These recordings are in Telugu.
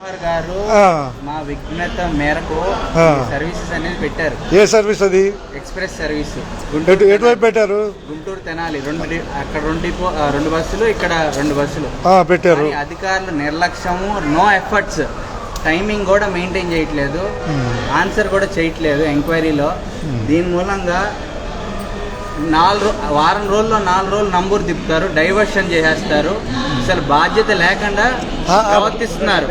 గారు మా విజ్ఞత మేరకు సర్వీసెస్ అనేది పెట్టారు. ఏ సర్వీస్ అది? Express service. ఎటువైపు పెట్టారు? గుంటూరు తెనాలి అక్కడ రెండు బస్సులు, ఇక్కడ 2 బస్సులు పెట్టారు. అధికారులు నిర్లక్ష్యము, నో ఎఫర్ట్స్, టైమింగ్ కూడా మెయింటైన్ చేయట్లేదు, ఆన్సర్ కూడా చేయట్లేదు ఎంక్వైరీలో. దీని మూలంగా వారం రోజుల్లో 4 రోజులు నంబర్ తిప్పుతారు, డైవర్షన్ చేసేస్తారు, అసలు బాధ్యత లేకుండా ప్రవర్తిస్తున్నారు.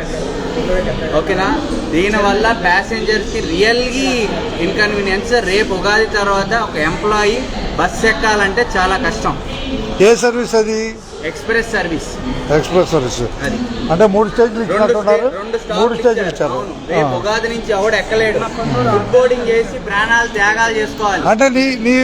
ఓకేనా? దీనివల్ల ప్యాసింజర్స్కి రియల్గా ఇన్కన్వీనియన్స్. రేపు ఉగాది తర్వాత ఒక ఎంప్లాయీ బస్ ఎక్కాలంటే చాలా కష్టం. ఏ సర్వీస్ అది? Express service. ఎక్స్ప్రెస్ సర్వీస్ అంటే 3 స్టేజ్లు ఇచ్చినట్టున్నారు. 3 స్టేజ్లు ఇచ్చారు. రేపు ఉగాది నుంచి ఎవడు ఎక్కలేడు, ఫుడ్ బోర్డింగ్ చేసి ప్రాణాలు త్యాగాలు చేసుకోవాలి. అంటే నీ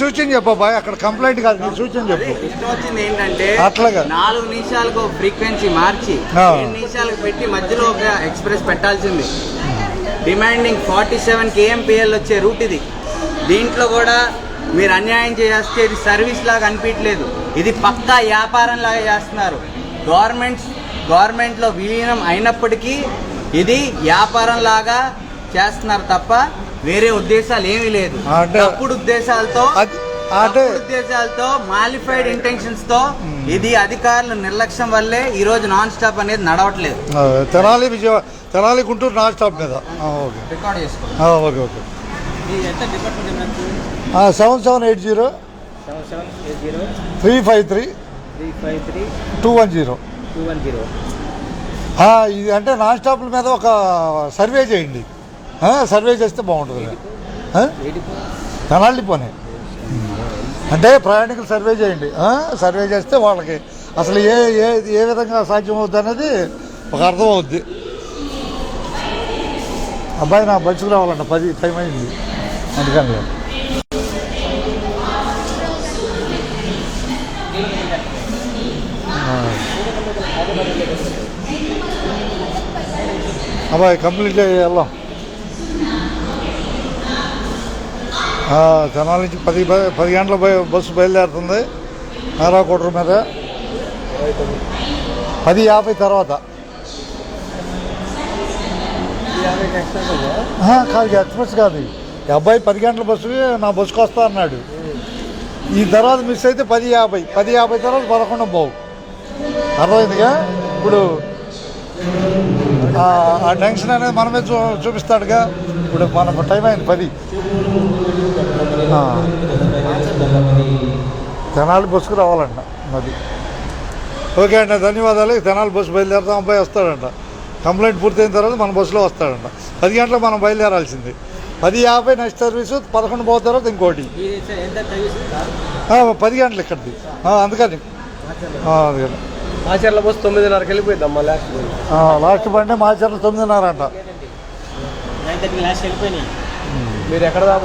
సూచన చెప్పా, అక్కడ కంప్లైంట్ కాదు, నీ సూచన చెప్పు. ఇష్టం వచ్చింది ఏంటంటే అట్లాగా 4 నిమిషాలకు ఫ్రీక్వెన్సీ మార్చి 7 నిమిషాలకు పెట్టి మధ్యలో ఒక ఎక్స్ప్రెస్ పెట్టాల్సింది. డిమాండింగ్ 47 kmpl వచ్చే రూట్ ఇది. దీంట్లో కూడా మీరు అన్యాయం చేస్తే ఇది సర్వీస్ లాగా అనిపించలేదు, ఇది పక్కా వ్యాపారం లాగా చేస్తున్నారు. గవర్నమెంట్లో విలీనం అయినప్పటికీ ఇది వ్యాపారం లాగా చేస్తున్నారు తప్ప వేరే ఉద్దేశాలు ఏమీ లేదు. తప్పుడు ఉద్దేశాలతో మాలిఫైడ్ ఇంటెన్షన్స్ తో ఇది అధికారుల నిర్లక్ష్యం వల్లే ఈ రోజు నాన్ స్టాప్ అనేది నడవట్లేదు. తెనాలి గుంటూరు నాన్ స్టాప్ మీద రికార్డ్ చేసుకోండి. 7780 353 210. ఇది అంటే నాన్ స్టాప్ల మీద ఒక సర్వే చేయండి. సర్వే చేస్తే బాగుంటుంది. తెనాలి పోనీ అంటే ప్రయాణికులు సర్వే చేయండి. సర్వే చేస్తే వాళ్ళకి అసలు ఏ విధంగా సాధ్యం అవుద్ది అనేది ఒక అర్థం అవుద్ది. అబ్బాయి నా బస్సుకు రావాలంట, 10 టైం అయింది, అందుకని. అబ్బాయి కంప్లీట్ వెళ్దాం. తెనాలి నుంచి 10 గంటల బస్సు బయలుదేరుతుంది నారాకోటరు మీద. 10:50 తర్వాత కాదు, ఎక్స్ప్రెస్ కాదు. ఈ అబ్బాయి 10 గంటల బస్సు నా బస్సుకు వస్తా అన్నాడు. ఈ తర్వాత మిస్ అయితే 10:50 తర్వాత 11 బావు. అర్థమైందిగా? ఇప్పుడు ఆ టెన్షన్ అనేది మన మీద చూపిస్తాడుగా. ఇప్పుడు మన టైం అయింది 10. తెనాలి బస్సుకు రావాలంట అది. ఓకే అండి, ధన్యవాదాలు. తెనాలి బస్సు బయలుదేరుతాం, అబ్బాయి వస్తాడంట. కంప్లైంట్ పూర్తయిన తర్వాత మన బస్సులో వస్తాడంట. 10 గంటలకు మనం బయలుదేరాల్సింది. 10:50 నెక్స్ట్ సర్వీసు, 11 పోయిన తర్వాత ఇంకోటి. 10 గంటలు ఇక్కడిది. అందుకని మాచర్ల బస్సు 9:30కి వెళ్ళిపోయిద్దాం. లాస్ట్ బండి మాచర్ల 9:30 అంట. మీరు ఎక్కడ దాకా